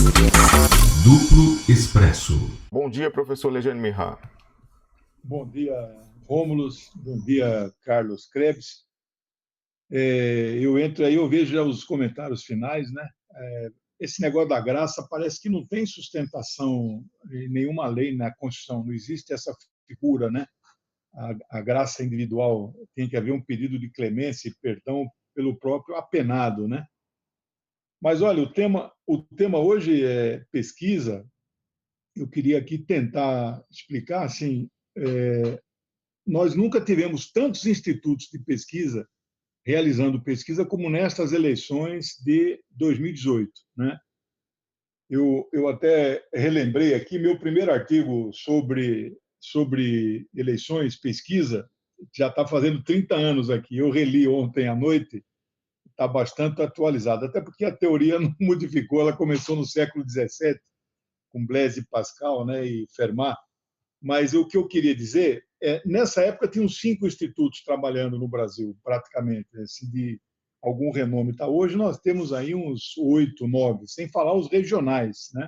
Duplo Expresso. Bom dia, professor Lejane Mirra. Bom dia, Rômulus. Bom dia, Carlos Krebs. Eu entro aí, eu vejo já os comentários finais, né? Esse negócio da graça parece que não tem sustentação em nenhuma lei na Constituição, não existe essa figura, né? A graça individual, tem que haver um pedido de clemência e perdão pelo próprio apenado, né? Mas olha, o tema hoje é pesquisa. Eu queria aqui tentar explicar assim, nós nunca tivemos tantos institutos de pesquisa realizando pesquisa como nestas eleições de 2018, né? Eu até relembrei aqui meu primeiro artigo sobre eleições, pesquisa, já está fazendo 30 anos aqui. Eu reli ontem à noite, está bastante atualizado, até porque a teoria não modificou, ela começou no século XVII, com Blaise e Pascal, né, e Fermat. Mas o que eu queria dizer nessa época tinham 5 institutos trabalhando no Brasil, praticamente, assim, de algum renome. Tá? Hoje nós temos aí uns 8, 9, sem falar os regionais, né?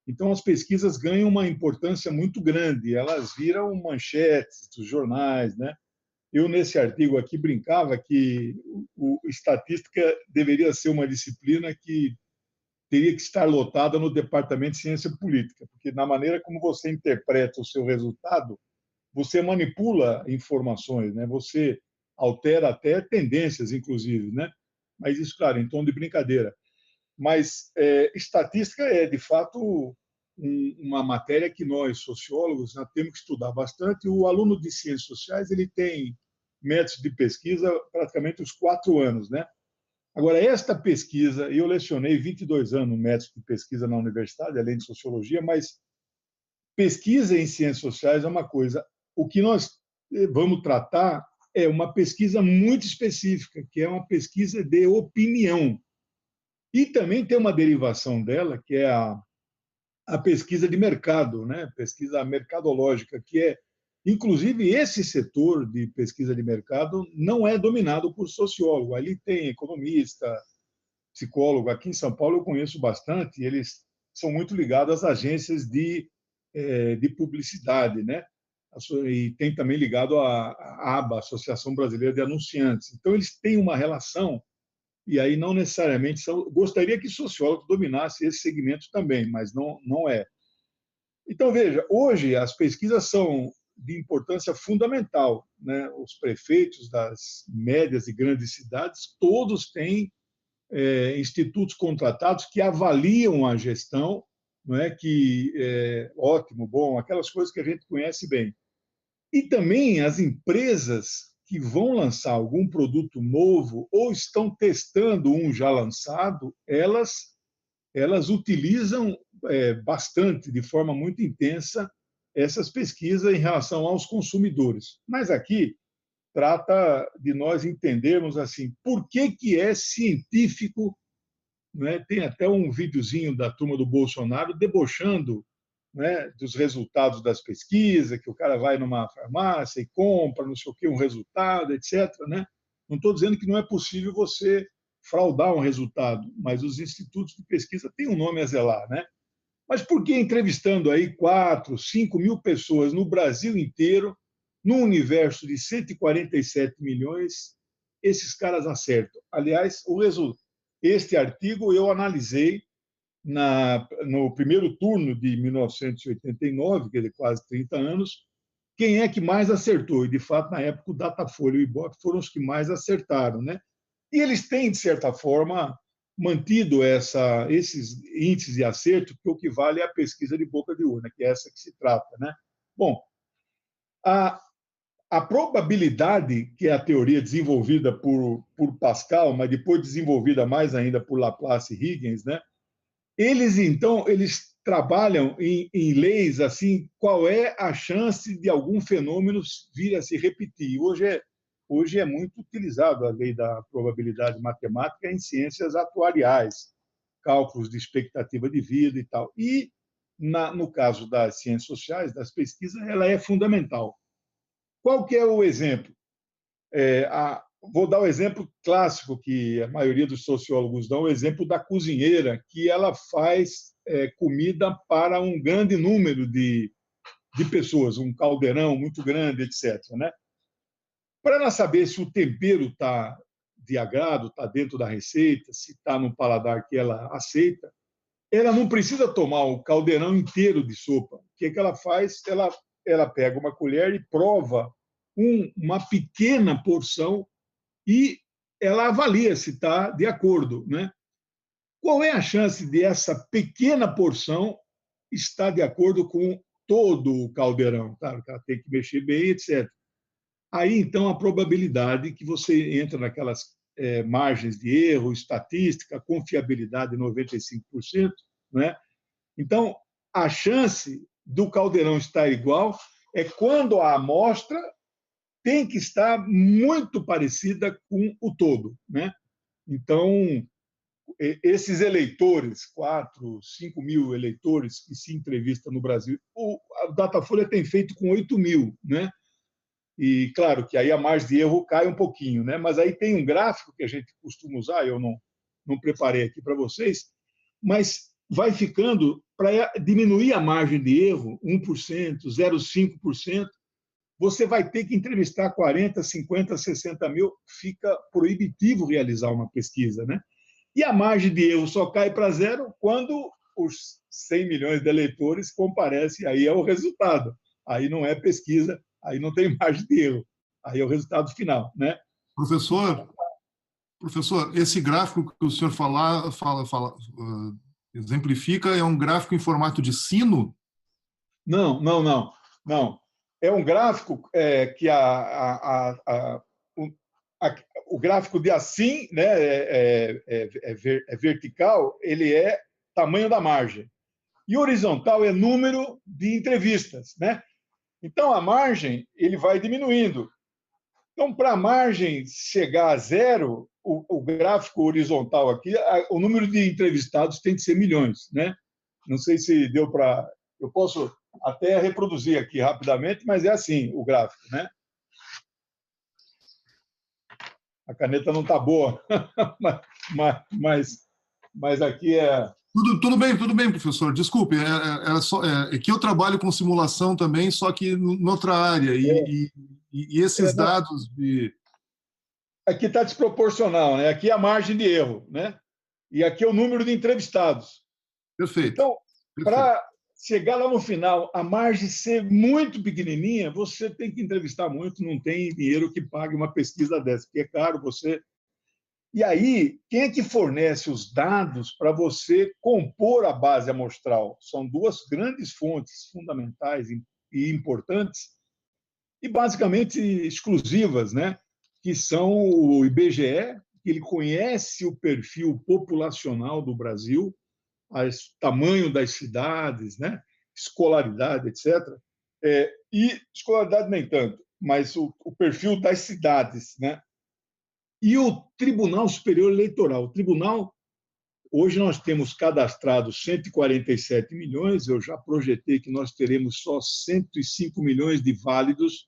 Então as pesquisas ganham uma importância muito grande, elas viram manchetes dos jornais, né? Eu nesse artigo aqui brincava que o estatística deveria ser uma disciplina que teria que estar lotada no departamento de ciência política, porque na maneira como você interpreta o seu resultado, você manipula informações, né? Você altera até tendências, inclusive, né? Mas isso, claro, em tom de brincadeira. Mas estatística é, de fato, uma matéria que nós, sociólogos, já temos que estudar bastante. O aluno de ciências sociais ele tem métodos de pesquisa praticamente os 4 anos, né? Agora, esta pesquisa, eu lecionei 22 anos métodos de pesquisa na universidade, além de sociologia, mas pesquisa em ciências sociais é uma coisa. O que nós vamos tratar é uma pesquisa muito específica, que é uma pesquisa de opinião. E também tem uma derivação dela, que é a pesquisa de mercado, né? Pesquisa mercadológica, que é, inclusive, esse setor de pesquisa de mercado não é dominado por sociólogo. Ali tem economista, psicólogo. Aqui em São Paulo eu conheço bastante, eles são muito ligados às agências de publicidade, né? E tem também ligado à ABA, Associação Brasileira de Anunciantes. Então, eles têm uma relação, e aí não necessariamente são. Gostaria que sociólogos dominassem esse segmento também, mas não é. Então, veja, hoje as pesquisas são de importância fundamental, né? Os prefeitos das médias e grandes cidades, todos têm institutos contratados que avaliam a gestão, não é que ótimo, bom, aquelas coisas que a gente conhece bem. E também as empresas que vão lançar algum produto novo ou estão testando um já lançado, elas utilizam bastante, de forma muito intensa, essas pesquisas em relação aos consumidores. Mas aqui trata de nós entendermos assim, por que é científico, né? Tem até um videozinho da turma do Bolsonaro debochando, né, dos resultados das pesquisas, que o cara vai numa farmácia e compra, não sei o que, um resultado, etc. Né? Não estou dizendo que não é possível você fraudar um resultado, mas os institutos de pesquisa têm um nome a zelar, né? Mas por que entrevistando aí 4, 5 mil pessoas no Brasil inteiro, num universo de 147 milhões, esses caras acertam? Aliás, este artigo eu analisei no primeiro turno de 1989, quer dizer, quase 30 anos, quem é que mais acertou. E, de fato, na época, o Datafolha e o Ibope foram os que mais acertaram, né? E eles têm, de certa forma, mantido esses índices de acerto, que o que vale é a pesquisa de boca de urna, que é essa que se trata, né? Bom, a probabilidade, que é a teoria desenvolvida por Pascal, mas depois desenvolvida mais ainda por Laplace e Huygens, né? Eles trabalham em leis assim, qual é a chance de algum fenômeno vir a se repetir. Hoje é muito utilizado a lei da probabilidade matemática em ciências atuariais, cálculos de expectativa de vida e tal. E, no caso das ciências sociais, das pesquisas, ela é fundamental. Qual que é o exemplo? vou dar o exemplo clássico que a maioria dos sociólogos dão, o exemplo da cozinheira, que ela faz comida para um grande número de pessoas, um caldeirão muito grande, etc., né? Para ela saber se o tempero está de agrado, está dentro da receita, se está no paladar que ela aceita, ela não precisa tomar o caldeirão inteiro de sopa. O que ela faz? Ela pega uma colher e prova uma pequena porção e ela avalia se está de acordo, né? Qual é a chance de essa pequena porção estar de acordo com todo o caldeirão? Claro que ela tem que mexer bem, etc. Aí, então, a probabilidade que você entra naquelas margens de erro, estatística, confiabilidade 95%, né? Então, a chance do caldeirão estar igual é quando a amostra tem que estar muito parecida com o todo, né? Então, esses eleitores, 4, 5 mil eleitores que se entrevistam no Brasil, a Datafolha tem feito com 8 mil, né? E, claro, que aí a margem de erro cai um pouquinho, né? Mas aí tem um gráfico que a gente costuma usar, eu não preparei aqui para vocês, mas vai ficando, para diminuir a margem de erro, 1%, 0,5%, você vai ter que entrevistar 40, 50, 60 mil, fica proibitivo realizar uma pesquisa, né? E a margem de erro só cai para zero quando os 100 milhões de eleitores comparecem, aí é o resultado. Aí não é pesquisa, aí não tem margem de erro, aí é o resultado final, né? Professor, esse gráfico que o senhor exemplifica é um gráfico em formato de sino? Não, não, não, não. É um gráfico que o gráfico de assim, né, é vertical, ele é tamanho da margem. E horizontal é número de entrevistas, né? Então, a margem ele vai diminuindo. Então, para a margem chegar a zero, o gráfico horizontal aqui, o número de entrevistados tem que ser milhões, né? Não sei se deu para... Eu posso até reproduzir aqui rapidamente, mas é assim o gráfico, né? A caneta não está boa, mas aqui é... Tudo bem, professor. Desculpe, é que eu trabalho com simulação também, só que noutra área. E esses dados de... Aqui está desproporcional, né? Aqui é a margem de erro, né? E aqui é o número de entrevistados. Perfeito. Então, para chegar lá no final, a margem ser muito pequenininha, você tem que entrevistar muito, não tem dinheiro que pague uma pesquisa dessa, porque é caro você... E aí, quem é que fornece os dados para você compor a base amostral? São duas grandes fontes fundamentais e importantes e basicamente exclusivas, né? Que são o IBGE, que ele conhece o perfil populacional do Brasil, o tamanho das cidades, né? Escolaridade, etc. E escolaridade nem tanto, mas o perfil das cidades, né? E o Tribunal Superior Eleitoral. O tribunal, hoje nós temos cadastrados 147 milhões, eu já projetei que nós teremos só 105 milhões de válidos,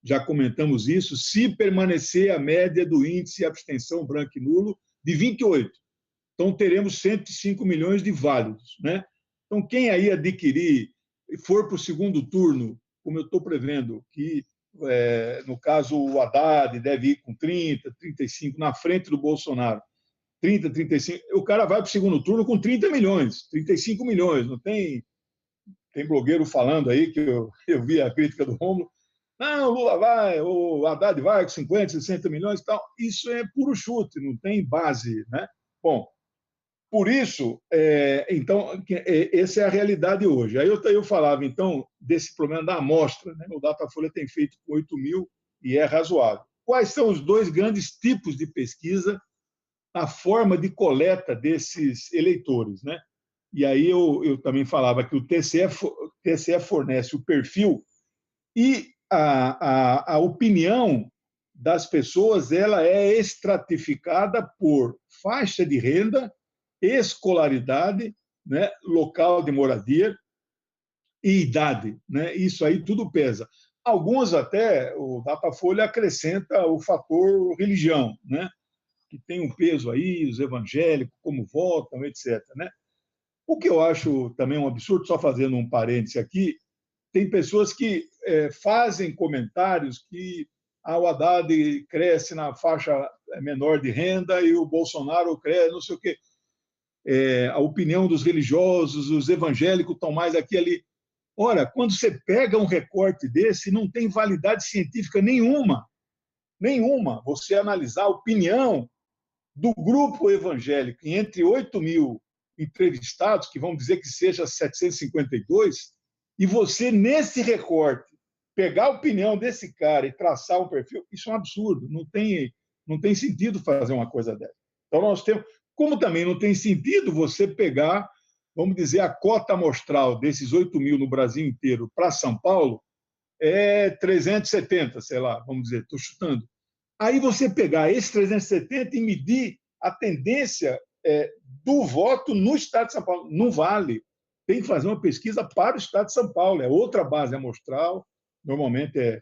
já comentamos isso, se permanecer a média do índice de abstenção branco e nulo de 28. Então, teremos 105 milhões de válidos, né? Então, quem aí adquirir e for para o segundo turno, como eu estou prevendo, que, no caso, o Haddad deve ir com 30, 35, na frente do Bolsonaro, 30, 35, o cara vai para o segundo turno com 30 milhões, 35 milhões, não tem... Tem blogueiro falando aí, que eu vi a crítica do Rômulo, não, o Lula vai, o Haddad vai com 50, 60 milhões e tal. Isso é puro chute, não tem base, né? Bom, por isso, então, essa é a realidade hoje. Aí eu falava, então, desse problema da amostra, né? O Datafolha tem feito com 8 mil e é razoável. Quais são os dois grandes tipos de pesquisa, a forma de coleta desses eleitores, né? E aí eu também falava que o TCE fornece o perfil e a opinião das pessoas ela é estratificada por faixa de renda, escolaridade, né, local de moradia e idade, né? Isso aí tudo pesa. Alguns até, o Datafolha acrescenta o fator religião, né? Que tem um peso aí, os evangélicos, como votam, etc. Né? O que eu acho também um absurdo, só fazendo um parêntese aqui, tem pessoas que fazem comentários que o Haddad cresce na faixa menor de renda e o Bolsonaro cresce, não sei o quê. A opinião dos religiosos, os evangélicos estão mais aqui e ali. Ora, quando você pega um recorte desse, não tem validade científica nenhuma. Nenhuma. Você analisar a opinião do grupo evangélico e entre 8.000 entrevistados, que vamos dizer que seja 752, e você, nesse recorte, pegar a opinião desse cara e traçar um perfil, isso é um absurdo. Não tem sentido fazer uma coisa dessa. Então, nós temos... Como também não tem sentido você pegar, vamos dizer, a cota amostral desses 8.000 no Brasil inteiro para São Paulo é 370, sei lá, vamos dizer, estou chutando. Aí você pegar esses 370 e medir a tendência do voto no Estado de São Paulo. Não vale. Tem que fazer uma pesquisa para o Estado de São Paulo. É outra base amostral, normalmente é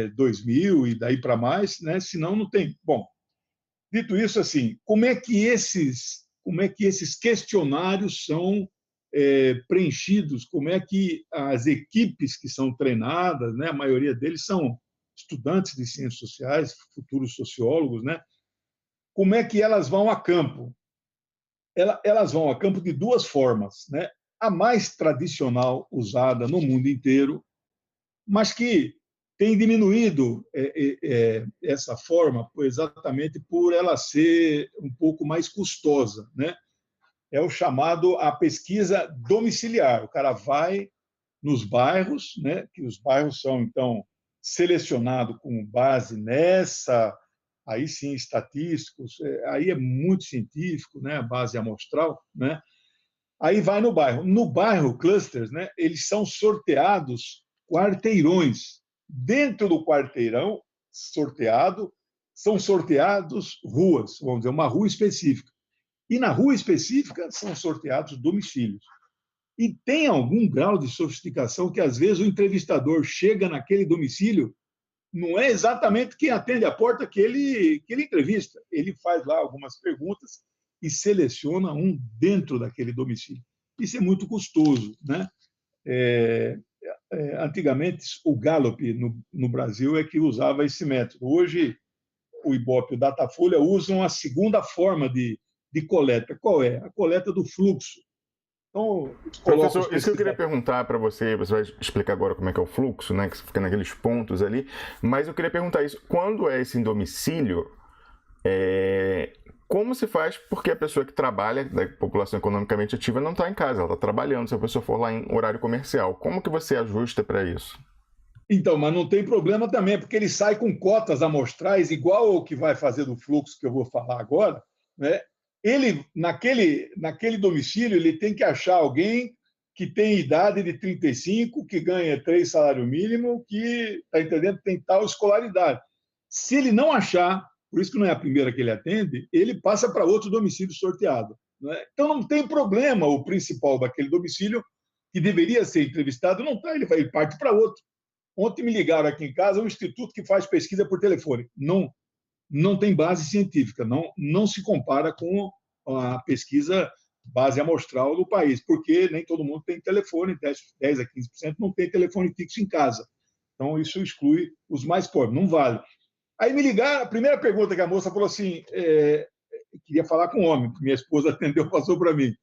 2.000 e daí para mais, né? Senão não tem. Bom, dito isso, assim, como é que esses questionários são preenchidos? Como é que as equipes que são treinadas, né? A maioria deles são estudantes de ciências sociais, futuros sociólogos, né? Como é que elas vão a campo? Elas vão a campo de duas formas, né? A mais tradicional usada no mundo inteiro, mas que tem diminuído essa forma exatamente por ela ser um pouco mais custosa, né? É o chamado a pesquisa domiciliar. O cara vai nos bairros, né? Que os bairros são, então, selecionados com base nessa, aí sim, estatísticos, aí é muito científico, né? A base amostral, né? Aí vai no bairro. No bairro, clusters, né? Eles são sorteados quarteirões. Dentro do quarteirão sorteado, são sorteados ruas, vamos dizer, uma rua específica. E na rua específica são sorteados domicílios. E tem algum grau de sofisticação que, às vezes, o entrevistador chega naquele domicílio, não é exatamente quem atende a porta que ele entrevista. Ele faz lá algumas perguntas e seleciona um dentro daquele domicílio. Isso é muito custoso, né? Antigamente, o Gallup, no Brasil, é que usava esse método. Hoje, o Ibope e o Datafolha usam a segunda forma de coleta. Qual é? A coleta do fluxo. Então, professor, isso que eu queria perguntar para você, você vai explicar agora como é que é o fluxo, né, que fica naqueles pontos ali, mas eu queria perguntar isso, quando é esse em domicílio, como se faz porque a pessoa que trabalha, da população economicamente ativa, não está em casa, ela está trabalhando, se a pessoa for lá em horário comercial, como que você ajusta para isso? Então, mas não tem problema também, porque ele sai com cotas amostrais, igual o que vai fazer do fluxo que eu vou falar agora, né? Ele, naquele domicílio, ele tem que achar alguém que tem idade de 35, que ganha 3 salários mínimos, que, está entendendo, tem tal escolaridade. Se ele não achar, por isso que não é a primeira que ele atende, ele passa para outro domicílio sorteado, né? Então, não tem problema o principal daquele domicílio, que deveria ser entrevistado, não está, ele parte para outro. Ontem me ligaram aqui em casa um instituto que faz pesquisa por telefone. Não tem base científica, não se compara com a pesquisa base amostral do país, porque nem todo mundo tem telefone, 10 a 15% não tem telefone fixo em casa. Então, isso exclui os mais pobres, não vale. Aí me ligaram, a primeira pergunta que a moça falou assim, queria falar com o homem, minha esposa atendeu, passou para mim.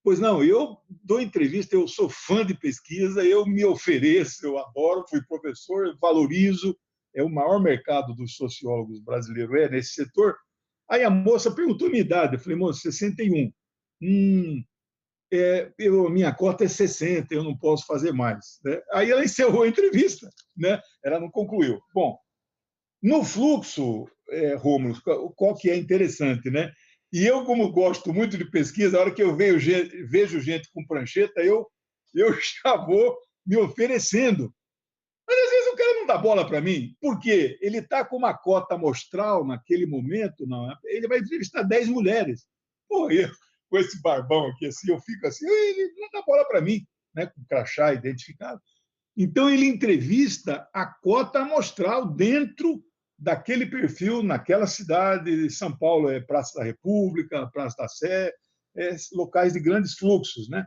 Pois não, eu dou entrevista, eu sou fã de pesquisa, eu me ofereço, eu adoro, fui professor, valorizo, é o maior mercado dos sociólogos brasileiros nesse setor. Aí a moça perguntou a minha idade, eu falei, moça, 61. Minha cota é 60, eu não posso fazer mais, né? Aí ela encerrou a entrevista, né? Ela não concluiu. Bom, no fluxo, Rômulo, qual que é interessante, né? E eu, como gosto muito de pesquisa, a hora que eu vejo gente com prancheta, eu já vou me oferecendo. Mas, às vezes, o cara não dá bola para mim. Por quê? Ele está com uma cota amostral naquele momento, não, ele vai entrevistar 10 mulheres. Pô, eu, com esse barbão aqui, assim, eu fico assim, ele não dá bola para mim, né? Com crachá identificado. Então, ele entrevista a cota amostral dentro daquele perfil, naquela cidade. São Paulo é Praça da República, Praça da Sé, locais de grandes fluxos, né?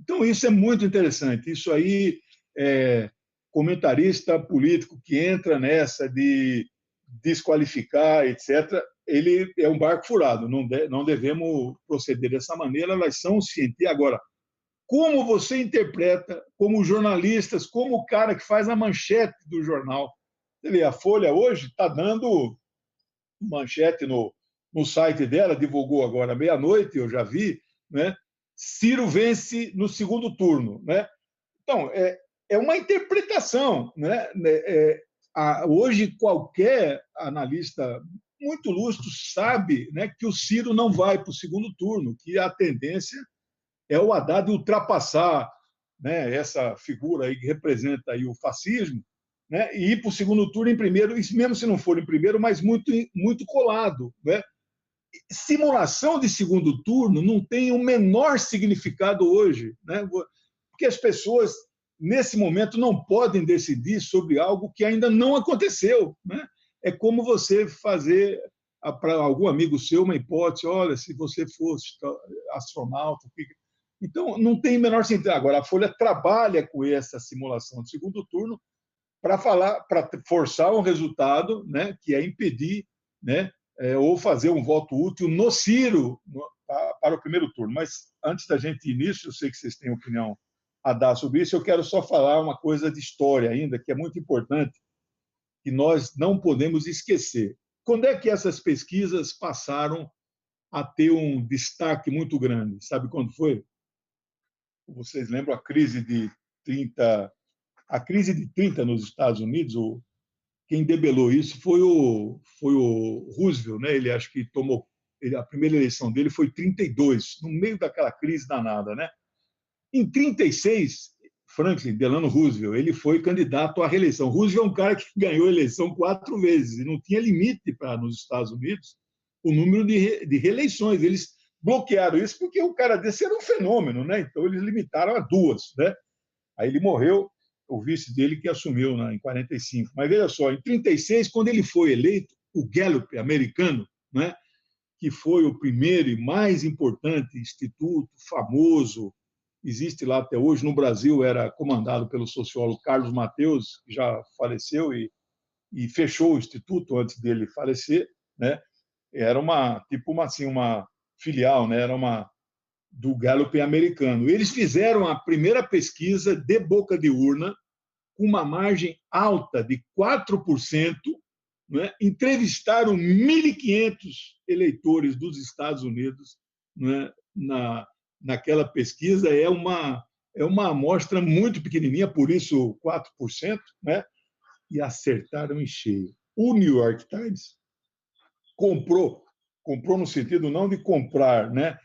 Então, isso é muito interessante. Isso aí, comentarista político que entra nessa de desqualificar, etc., ele é um barco furado. Não devemos proceder dessa maneira. Elas são cientistas. Agora, como você interpreta, como jornalistas, como o cara que faz a manchete do jornal? Você vê, a Folha hoje está dando manchete no site dela, divulgou agora meia-noite, eu já vi, né? Ciro vence no segundo turno, né? Então, é uma interpretação, né? Hoje, qualquer analista muito lustro sabe, né, que o Ciro não vai para o segundo turno, que a tendência é o Haddad ultrapassar, né, essa figura aí que representa aí o fascismo, né, e ir para o segundo turno em primeiro, mesmo se não for em primeiro, mas muito, muito colado, né? Simulação de segundo turno não tem o menor significado hoje, né? Porque as pessoas, nesse momento, não podem decidir sobre algo que ainda não aconteceu, né? É como você fazer para algum amigo seu uma hipótese: olha, se você fosse astronauta. Então, não tem o menor sentido. Agora, a Folha trabalha com essa simulação de segundo turno para forçar um resultado, né, que é impedir, né, ou fazer um voto útil no Ciro para o primeiro turno. Mas, antes da gente ir nisso, eu sei que vocês têm opinião a dar sobre isso, eu quero só falar uma coisa de história ainda, que é muito importante, que nós não podemos esquecer. Quando é que essas pesquisas passaram a ter um destaque muito grande? Sabe quando foi? Vocês lembram a crise de 30, nos Estados Unidos? Quem debelou isso foi o Roosevelt, né? Ele acho que tomou a primeira eleição dele foi 32, no meio daquela crise danada, né? Em 36, Franklin Delano Roosevelt, ele foi candidato à reeleição. Roosevelt é um cara que ganhou a eleição 4 vezes e não tinha limite para nos Estados Unidos o número de reeleições. Eles bloquearam isso porque o cara desse era um fenômeno, né? Então eles limitaram a 2, né? Aí ele morreu, o vice dele que assumiu, né, em 45. Mas veja só, em 36, quando ele foi eleito, o Gallup americano, né, que foi o primeiro e mais importante instituto famoso, existe lá até hoje, no Brasil era comandado pelo sociólogo Carlos Mateus, que já faleceu e fechou o instituto antes dele falecer, né? Era uma filial, né? Era do Gallup americano. Eles fizeram a primeira pesquisa de boca de urna com uma margem alta de 4%, né? Entrevistaram 1.500 eleitores dos Estados Unidos, né? Naquela pesquisa. É uma amostra muito pequenininha, por isso 4%, né? E acertaram em cheio. O New York Times comprou no sentido não de comprar, né?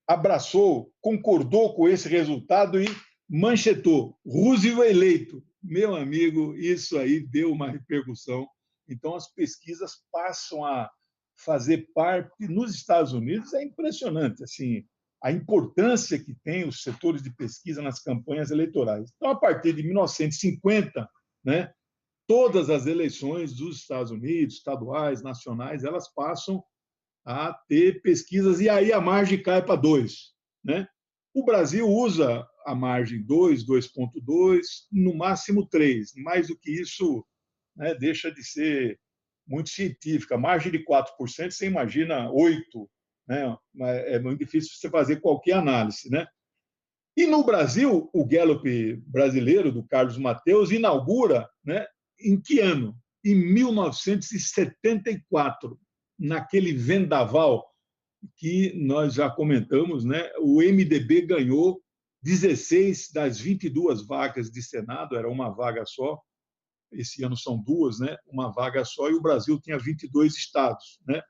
Abraçou, concordou com esse resultado e manchetou: Roosevelt eleito. Meu amigo, isso aí deu uma repercussão. Então, as pesquisas passam a fazer parte nos Estados Unidos. É impressionante, assim, a importância que tem os setores de pesquisa nas campanhas eleitorais. Então, a partir de 1950, né, todas as eleições dos Estados Unidos, estaduais, nacionais, elas passam a ter pesquisas, e aí a margem cai para 2, né? O Brasil usa a margem 2, 2,2, no máximo 3. Mais do que isso, né, deixa de ser muito científica. A margem de 4%, você imagina 8%, né? É muito difícil você fazer qualquer análise, né? E no Brasil, o Gallup brasileiro, do Carlos Mateus, inaugura, né, em que ano? Em 1974, naquele vendaval que nós já comentamos, né? O MDB ganhou 16 das 22 vagas de Senado, era uma vaga só. Esse ano são 2, né? Uma vaga só, e o Brasil tinha 22 estados, né?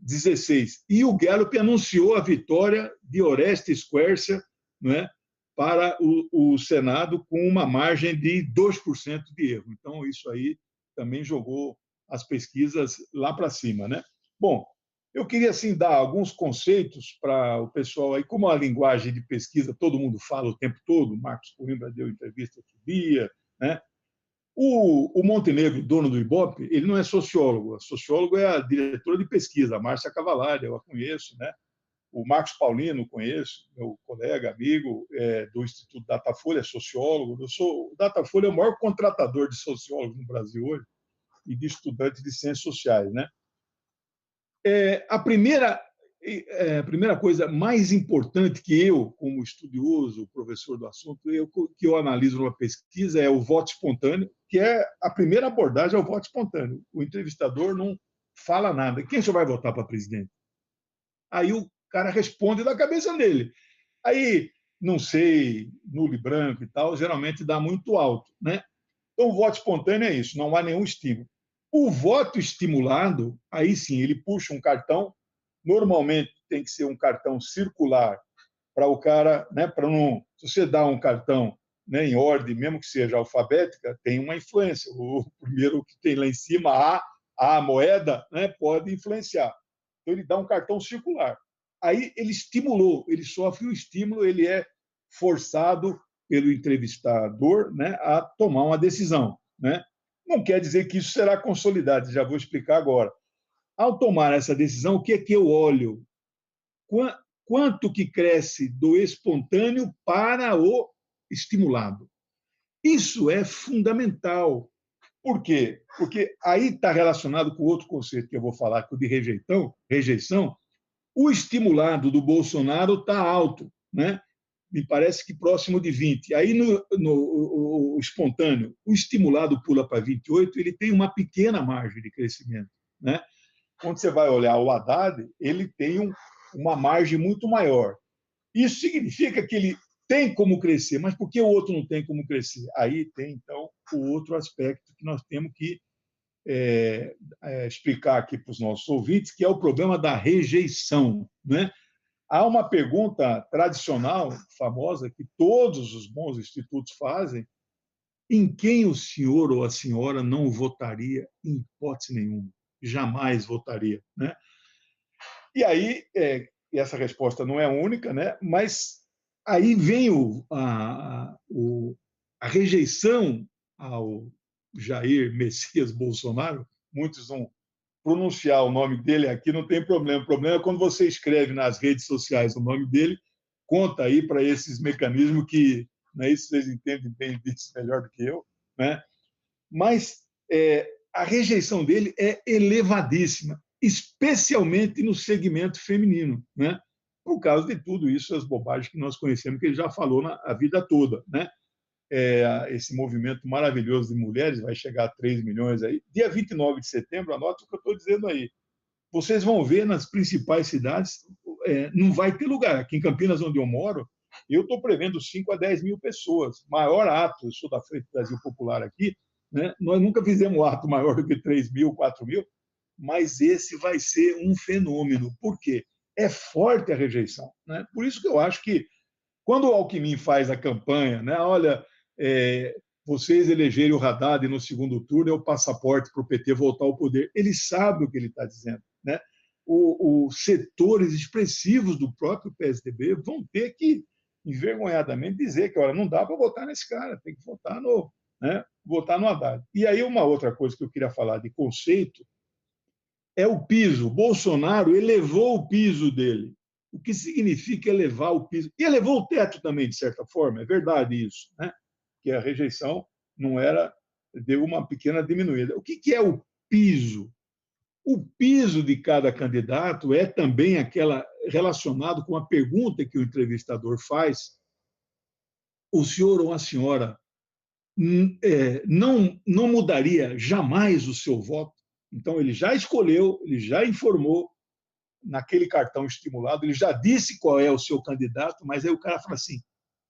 16. E o Gallup anunciou a vitória de Orestes Quercia, né, para o Senado com uma margem de 2% de erro. Então, isso aí também jogou as pesquisas lá para cima, né? Bom, Eu queria assim dar alguns conceitos para o pessoal aí, como a linguagem de pesquisa todo mundo fala o tempo todo, o Marcos Coimbra deu entrevista outro dia, né? O Montenegro, dono do Ibope, ele não é sociólogo. A sociólogo é a diretora de pesquisa, a Márcia Cavallari, eu a conheço, né? O Marcos Paulino, conheço, meu colega, amigo do Instituto Datafolha, é sociólogo. O Datafolha é o maior contratador de sociólogos no Brasil hoje e de estudantes de ciências sociais, né? A primeira coisa mais importante que eu, como estudioso, professor do assunto, que eu analiso numa pesquisa é o voto espontâneo, que é a primeira abordagem ao voto espontâneo. O entrevistador não fala nada. Quem você vai votar para presidente? Aí o cara responde da cabeça dele. Aí, não sei, nulo e branco e tal, geralmente dá muito alto, né? Então, o voto espontâneo é isso, não há nenhum estímulo. O voto estimulado, aí sim, ele puxa um cartão, normalmente tem que ser um cartão circular para o cara, né, para não, se você dá um cartão, né, em ordem, mesmo que seja alfabética, tem uma influência. O primeiro que tem lá em cima, a moeda, né, pode influenciar. Então, ele dá um cartão circular. Aí ele estimulou, ele sofre um estímulo, ele é forçado pelo entrevistador, né, a tomar uma decisão, né? Não quer dizer que isso será consolidado, já vou explicar agora. Ao tomar essa decisão, o que é que eu olho? Quanto que cresce do espontâneo para o estimulado? Isso é fundamental. Por quê? Porque aí está relacionado com outro conceito que eu vou falar, que é o de rejeição. O estimulado do Bolsonaro está alto, né? Me parece que próximo de 20. Aí, o espontâneo, o estimulado pula para 28, ele tem uma pequena margem de crescimento, né? Quando você vai olhar o Haddad, ele tem uma margem muito maior. Isso significa que ele tem como crescer, mas por que o outro não tem como crescer? Aí tem, então, o outro aspecto que nós temos que explicar aqui para os nossos ouvintes, que é o problema da rejeição, né? Há uma pergunta tradicional, famosa, que todos os bons institutos fazem: em quem o senhor ou a senhora não votaria em hipótese nenhuma? Jamais votaria, né? E aí, essa resposta não é única, né? Mas aí vem a rejeição ao Jair Messias Bolsonaro. Muitos vão pronunciar o nome dele aqui, não tem problema. O problema é quando você escreve nas redes sociais o nome dele, conta aí para esses mecanismos que, né, isso vocês entendem bem disso melhor do que eu, né? Mas a rejeição dele é elevadíssima, especialmente no segmento feminino, né? Por causa de tudo isso, as bobagens que nós conhecemos, que ele já falou a vida toda, né? Esse movimento maravilhoso de mulheres vai chegar a 3 milhões aí. Dia 29 de setembro, anota o que eu estou dizendo aí. Vocês vão ver nas principais cidades, não vai ter lugar. Aqui em Campinas, onde eu moro, eu estou prevendo 5 a 10 mil pessoas. Maior ato, eu sou da Frente Brasil Popular aqui, né? Nós nunca fizemos um ato maior do que 3 mil, 4 mil, mas esse vai ser um fenômeno. Por quê? É forte a rejeição, né? Por isso que eu acho que, quando o Alckmin faz a campanha, né, olha, vocês elegerem o Haddad no segundo turno é o passaporte para o PT voltar ao poder. Ele sabe o que ele está dizendo, né? Os setores expressivos do próprio PSDB vão ter que, envergonhadamente, dizer que, olha, não dá para votar nesse cara, tem que votar no Haddad. E aí uma outra coisa que eu queria falar de conceito é o piso. Bolsonaro elevou o piso dele. O que significa elevar o piso? E elevou o teto também, de certa forma, é verdade isso, né? Que a rejeição não era, deu uma pequena diminuída. O que é o piso? O piso de cada candidato é também aquela relacionado com a pergunta que o entrevistador faz: o senhor ou a senhora não mudaria jamais o seu voto? Então, ele já escolheu, ele já informou naquele cartão estimulado, ele já disse qual é o seu candidato, mas aí o cara fala assim: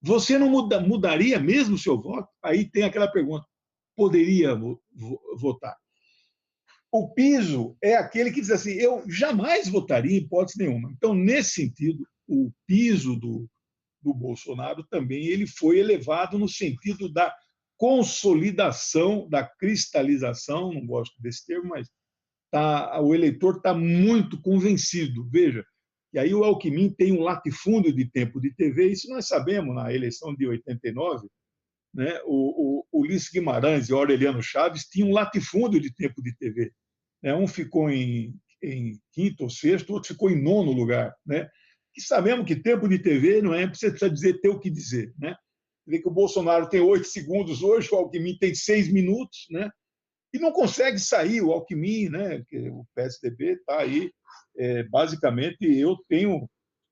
você não mudaria mesmo o seu voto? Aí tem aquela pergunta: poderia votar? O piso é aquele que diz assim: eu jamais votaria em hipótese nenhuma. Então, nesse sentido, o piso do Bolsonaro também ele foi elevado no sentido da consolidação, da cristalização, não gosto desse termo, mas o eleitor está muito convencido. Veja, e aí o Alckmin tem um latifúndio de tempo de TV, isso nós sabemos na eleição de 89, né? O Ulisses Guimarães e o Aureliano Chaves tinham um latifúndio de tempo de TV. Né? Um ficou em quinto ou sexto, o outro ficou em nono lugar. Né? E sabemos que tempo de TV não é, você precisa dizer ter o que dizer. Né? Vê que o Bolsonaro tem 8 segundos hoje, o Alckmin tem 6 minutos, né? E não consegue sair o Alckmin, né? O PSDB está aí. Basicamente, eu tenho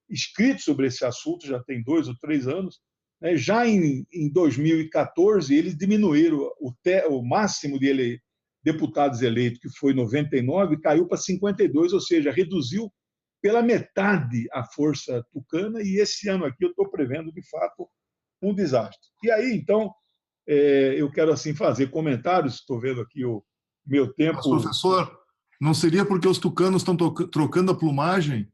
escrito sobre esse assunto, já tem 2 ou 3 anos. Né? Já em 2014, eles diminuíram o máximo de deputados eleitos, que foi 99, caiu para 52, ou seja, reduziu pela metade a força tucana, e esse ano aqui eu estou prevendo, de fato, um desastre. E aí, então, eu quero assim fazer comentários, estou vendo aqui o meu tempo... Mas, professor, não seria porque os tucanos estão trocando a plumagem?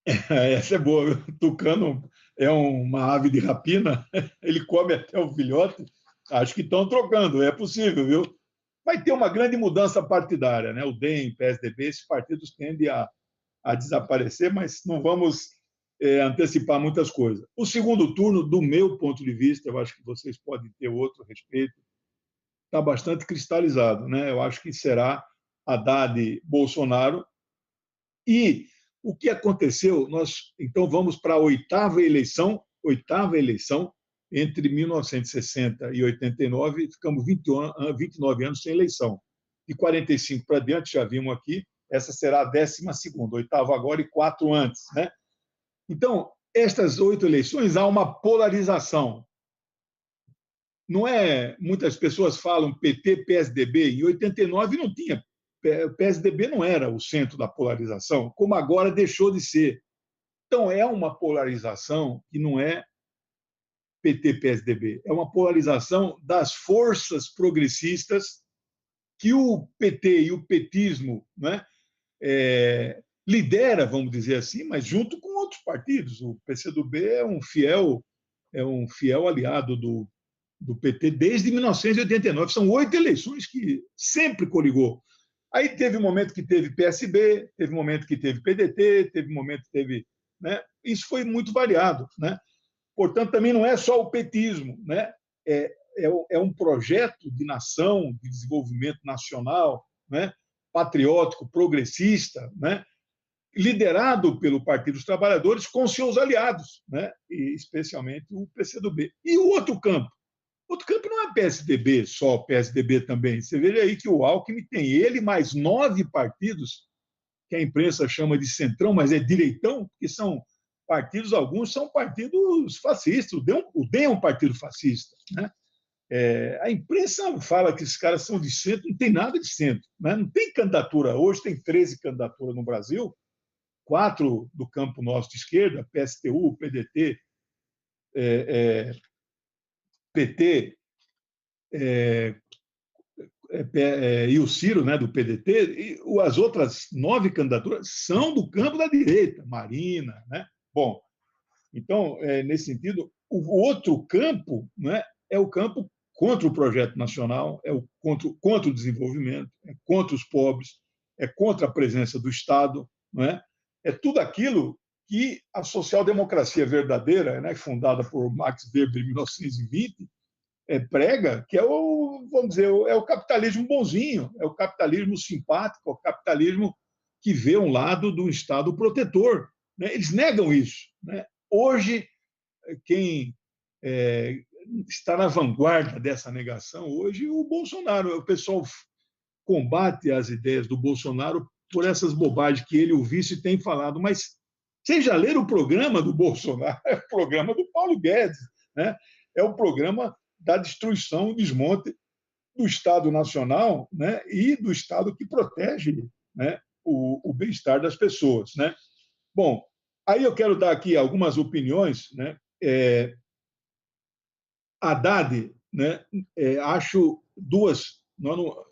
Essa é boa. O tucano é uma ave de rapina, ele come até o filhote. Acho que estão trocando, é possível, viu? Vai ter uma grande mudança partidária, né? O DEM, PSDB, esses partidos tendem a desaparecer, mas não vamos antecipar muitas coisas. O segundo turno, do meu ponto de vista, eu acho que vocês podem ter outro respeito, está bastante cristalizado, né? Eu acho que será Haddad-Bolsonaro. E o que aconteceu? Nós, então, vamos para a oitava eleição, entre 1960 e 89, ficamos 29 anos sem eleição. De 45 para diante, já vimos aqui, essa será a 12ª, oitava agora e 4 antes. Né? Então, estas 8 eleições, há uma polarização. Não é, muitas pessoas falam PT, PSDB, em 89 não tinha. O PSDB não era o centro da polarização, como agora deixou de ser. Então, é uma polarização que não é PT-PSDB, é uma polarização das forças progressistas que o PT e o petismo, né, lidera, vamos dizer assim, mas junto com outros partidos. O PCdoB é um fiel aliado do PT desde 1989. São 8 eleições que sempre coligou. Aí teve um momento que teve PSB, teve um momento que teve PDT, teve um momento que teve... Né? Isso foi muito variado. Né? Portanto, também não é só o petismo. Né? É um projeto de nação, de desenvolvimento nacional, né? Patriótico, progressista, né? Liderado pelo Partido dos Trabalhadores com seus aliados, né? E especialmente o PCdoB. E o outro campo? Outro campo não é PSDB só, PSDB também. Você vê aí que o Alckmin tem ele mais 9 partidos, que a imprensa chama de centrão, mas é direitão, porque são partidos, alguns são partidos fascistas. O DEM é um partido fascista. Né? A imprensa fala que esses caras são de centro, não tem nada de centro. Né? Não tem candidatura. Hoje tem 13 candidaturas no Brasil, 4 do campo nosso de esquerda, PSTU, PDT, PT e o Ciro, né, do PDT, e as outras 9 candidaturas são do campo da direita, Marina. Né? Bom, então, nesse sentido, o outro campo, né, é o campo contra o projeto nacional, contra o desenvolvimento, é contra os pobres, é contra a presença do Estado. Não é tudo aquilo que a social-democracia verdadeira, né, fundada por Max Weber em 1920, prega, que vamos dizer, é o capitalismo bonzinho, é o capitalismo simpático, é o capitalismo que vê um lado do Estado protetor. Né? Eles negam isso. Né? Hoje, quem está na vanguarda dessa negação, hoje, o Bolsonaro. O pessoal combate as ideias do Bolsonaro por essas bobagens que ele e o vice têm falado, mas vocês já leram o programa do Bolsonaro? É o programa do Paulo Guedes. Né? É o programa da destruição e desmonte do Estado Nacional, né, e do Estado que protege, né, o bem-estar das pessoas. Né? Bom, aí eu quero dar aqui algumas opiniões. Né? Haddad, né, acho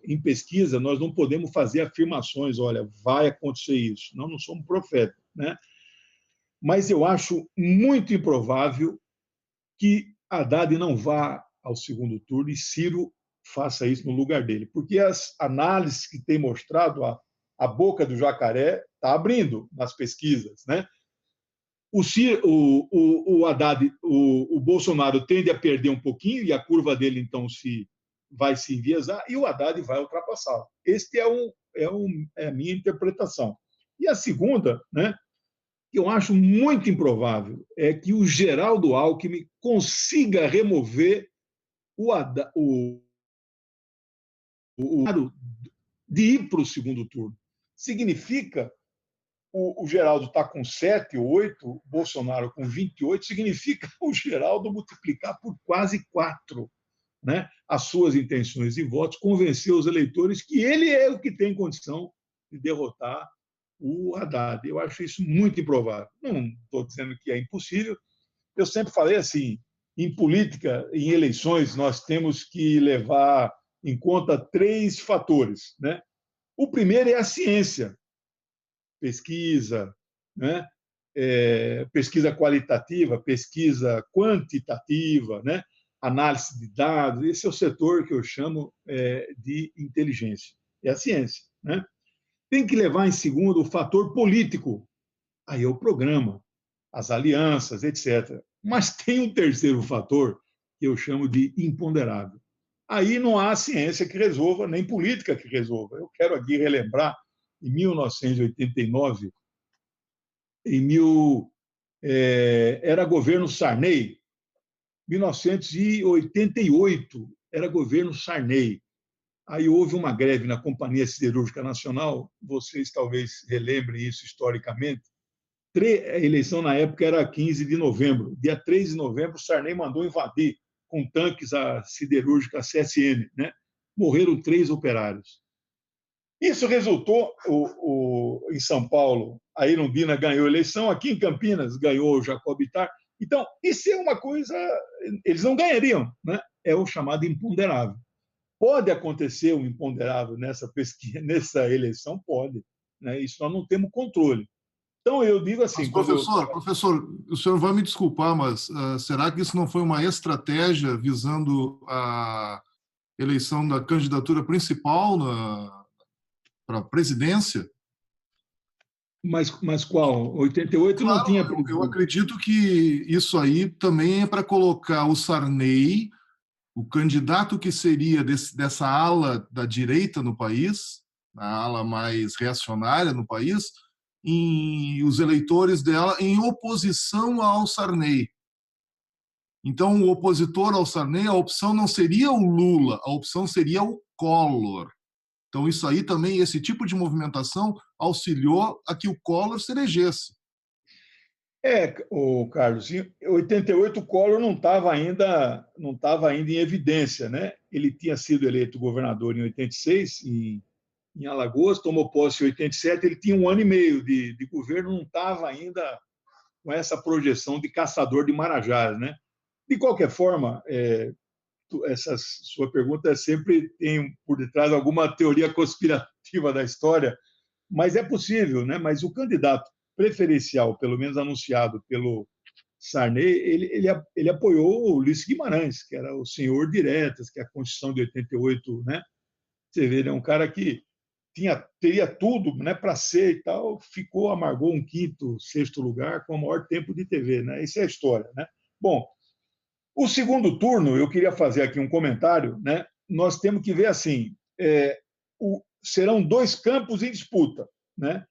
em pesquisa, nós não podemos fazer afirmações, olha, vai acontecer isso. Nós não somos profetas. Né? Mas eu acho muito improvável que Haddad não vá ao segundo turno e Ciro faça isso no lugar dele, porque as análises que têm mostrado a boca do jacaré está abrindo nas pesquisas, né? O Haddad, o Bolsonaro tende a perder um pouquinho e a curva dele então vai se enviesar e o Haddad vai ultrapassá-lo. Este é a minha interpretação. E a segunda, né, que eu acho muito improvável, é que o Geraldo Alckmin consiga remover o de ir para o segundo turno. Significa o Geraldo está com 7, 8, o Bolsonaro com 28, significa o Geraldo multiplicar por quase 4, né, as suas intenções de votos, convencer os eleitores que ele é o que tem condição de derrotar o Haddad. Eu acho isso muito improvável. Não estou dizendo que é impossível. Eu sempre falei assim, em política, em eleições, nós temos que levar em conta 3 fatores, né? O primeiro é a ciência, pesquisa, né? Pesquisa qualitativa, pesquisa quantitativa, né? Análise de dados. Esse é o setor que eu chamo de inteligência. É a ciência, né? Tem que levar em segundo o fator político. Aí é o programa, as alianças, etc. Mas tem um terceiro fator que eu chamo de imponderável. Aí não há ciência que resolva, nem política que resolva. Eu quero aqui relembrar, em 1989, era governo Sarney, 1988 era governo Sarney. Aí houve uma greve na Companhia Siderúrgica Nacional, vocês talvez relembrem isso historicamente. A eleição na época era 15 de novembro. Dia 3 de novembro, Sarney mandou invadir com tanques a siderúrgica CSN, né? Morreram 3 operários. Isso resultou, em São Paulo, a Irundina ganhou a eleição, aqui em Campinas ganhou o Jacob Ittar. Então, isso é uma coisa, eles não ganhariam, né? É o chamado imponderável. Pode acontecer um imponderável nessa pesquisa, nessa eleição? Pode. Né? Isso nós não temos controle. Então, eu digo assim... Mas, professor, o senhor vai me desculpar, mas será que isso não foi uma estratégia visando a eleição da candidatura principal para a presidência? Mas qual? 88 claro, não tinha... Eu acredito que isso aí também é para colocar o Sarney, o candidato que seria dessa ala da direita no país, a ala mais reacionária no país, e os eleitores dela em oposição ao Sarney. Então, o opositor ao Sarney, a opção não seria o Lula, a opção seria o Collor. Então, isso aí também, esse tipo de movimentação auxiliou a que o Collor se elegesse. Carlos, em 88 o Collor não estava ainda em evidência, né? Ele tinha sido eleito governador em 86, em Alagoas, tomou posse em 87, ele tinha 1 ano e meio de governo, não estava ainda com essa projeção de caçador de marajás, né? De qualquer forma, essa sua pergunta sempre tem por detrás alguma teoria conspirativa da história, mas é possível, né? Mas o candidato preferencial, pelo menos anunciado pelo Sarney, ele apoiou o Ulisses Guimarães, que era o senhor diretas, que é a Constituição de 88, né? Você vê, ele é um cara que teria tudo, né, para ser e tal, amargou um 5º, 6º lugar com o maior tempo de TV, né? Isso é a história, né? Bom, o segundo turno, eu queria fazer aqui um comentário, né? Nós temos que ver assim, serão 2 campos em disputa, né?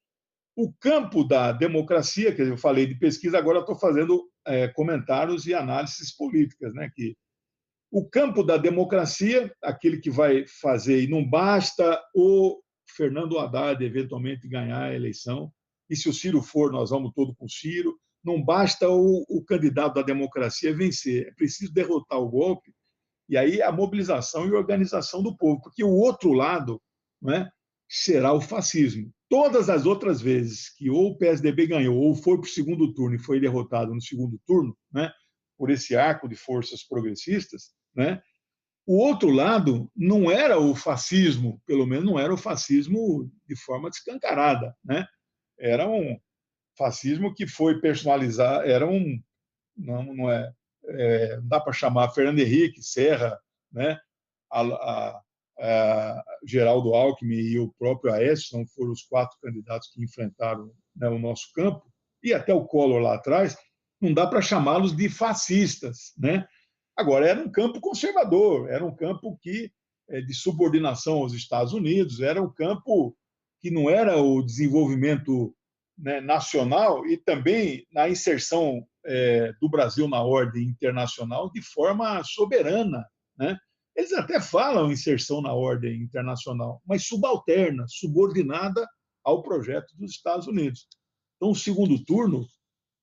O campo da democracia, que eu falei de pesquisa, agora estou fazendo comentários e análises políticas, né? Que o campo da democracia, aquele que vai fazer, e não basta o Fernando Haddad eventualmente ganhar a eleição, e se o Ciro for, nós vamos todo com o Ciro, não basta o candidato da democracia vencer, é preciso derrotar o golpe, e aí a mobilização e organização do povo, porque o outro lado, né, será o fascismo. Todas as outras vezes que ou o PSDB ganhou ou foi para o segundo turno e foi derrotado no segundo turno, né, por esse arco de forças progressistas, né, o outro lado não era o fascismo, pelo menos não era o fascismo de forma descancarada, né? Era um fascismo que foi personalizado, não dá para chamar Fernando Henrique, Serra, né? Geraldo Alckmin e o próprio Aécio foram os 4 candidatos que enfrentaram, né, o nosso campo, e até o Collor lá atrás, não dá para chamá-los de fascistas, né? Agora, era um campo conservador, era um campo de subordinação aos Estados Unidos, era um campo que não era o desenvolvimento, né, nacional e também na inserção do Brasil na ordem internacional de forma soberana, né? Eles até falam inserção na ordem internacional, mas subalterna, subordinada ao projeto dos Estados Unidos. Então, o segundo turno,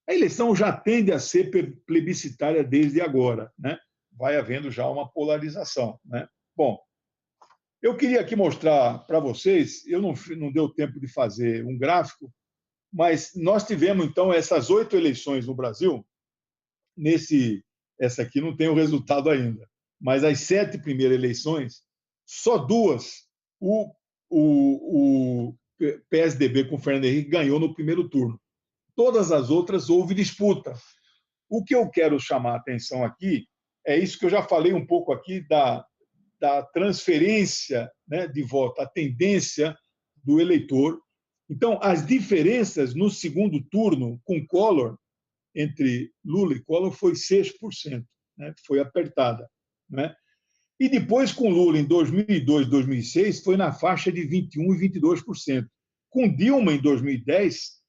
a eleição já tende a ser plebiscitária desde agora, né? Vai havendo já uma polarização, né? Bom, eu queria aqui mostrar para vocês, eu não deu tempo de fazer um gráfico, mas nós tivemos, então, essas 8 eleições no Brasil. Essa aqui não tem o resultado ainda, mas as 7 primeiras eleições, só 2 o PSDB com Fernando Henrique ganhou no primeiro turno. Todas as outras houve disputa. O que eu quero chamar a atenção aqui é isso que eu já falei um pouco aqui da transferência, né, de voto, a tendência do eleitor. Então, as diferenças no segundo turno com Collor, entre Lula e Collor, foi 6%, né? Foi apertada, né? E depois, com Lula, em 2002, 2006, foi na faixa de 21% e 22%. Com Dilma, em 2010,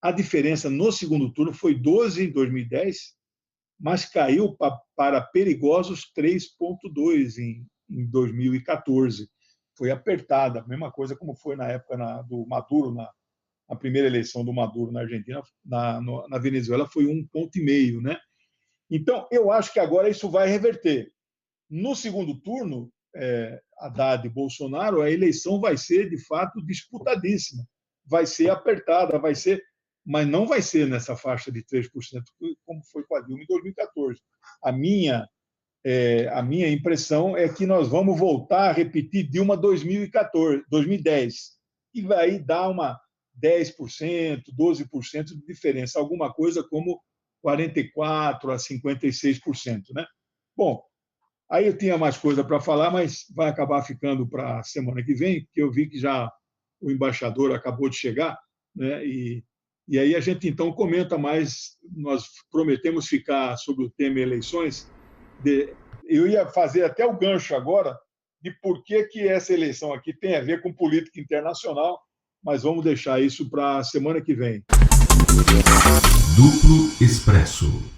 a diferença no segundo turno foi 12% em 2010, mas caiu para perigosos 3,2% em 2014. Foi apertada, a mesma coisa como foi na época do Maduro, na primeira eleição do Maduro na Argentina, na Venezuela foi 1,5 ponto, né? Então, eu acho que agora isso vai reverter. No segundo turno, Haddad e Bolsonaro, a eleição vai ser, de fato, disputadíssima. Vai ser apertada, mas não vai ser nessa faixa de 3%, como foi com a Dilma em 2014. A minha impressão é que nós vamos voltar a repetir Dilma 2010, e vai dar uma 10%, 12% de diferença, alguma coisa como 44% a 56%, né? Bom, aí eu tinha mais coisa para falar, mas vai acabar ficando para a semana que vem, porque eu vi que já o embaixador acabou de chegar, né? E aí a gente então comenta mais. Nós prometemos ficar sobre o tema eleições. Eu ia fazer até o gancho agora de por que essa eleição aqui tem a ver com política internacional, mas vamos deixar isso para a semana que vem. Duplo Expresso.